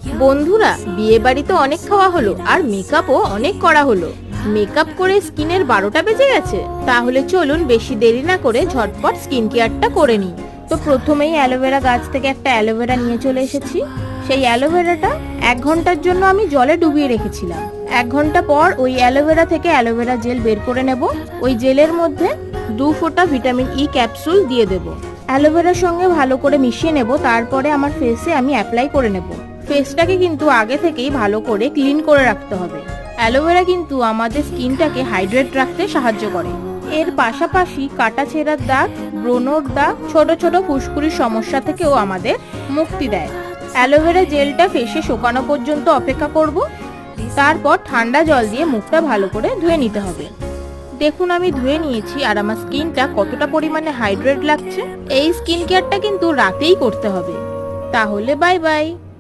বন্ধুরা, বিয়ে বাড়ি তো অনেক খাওয়া হলো আর মেকআপও অনেক করা হলো। মেকআপ করে স্কিনের 12টা বেজে গেছে। তাহলে চলুন বেশি দেরি না করে ঝটপট স্কিন কেয়ারটা করে নিই। তো প্রথমেই অ্যালোভেরা গাছ থেকে একটা অ্যালোভেরা নিয়ে চলে এসেছি। সেই অ্যালোভেরাটা 1 ঘন্টার জন্য আমি জলে ডুবিয়ে রেখেছিলাম। 1 ঘন্টা পর ওই অ্যালোভেরা থেকে অ্যালোভেরা জেল বের করে নেব। ওই জেলের মধ্যে 2 ফোঁটা ভিটামিন ই ক্যাপসুল দিয়ে দেব। অ্যালোভেরার সঙ্গে ভালো করে মিশিয়ে নেব। তারপরে আমার ফেসে আমি অ্যাপ্লাই করে নেব। ফেসটাকে কিন্তু আগে থেকেই ভালো করে ক্লিন করে রাখতে হবে। অ্যালোভেরা কিন্তু আমাদের স্কিনটাকে হাইড্রেট রাখতে সাহায্য করে। এর পাশাপাশি কাটা ছেঁড়ার দাগ, ব্রণর দাগ, ছোট ছোট ফুসকুড়ির সমস্যা থেকেও আমাদের মুক্তি দেয়। অ্যালোভেরা জেলটা ফেসে শুকানো পর্যন্ত অপেক্ষা করব। তারপর ঠান্ডা জল দিয়ে মুখটা ভালো করে ধুয়ে নিতে হবে। দেখুন আমি ধুয়ে নিয়েছি আর আমার স্কিনটা কতটা পরিমাণে হাইড্রেট লাগছে। এই স্কিন কেয়ারটা কিন্তু রাতেই করতে হবে। তাহলে বাই বাই।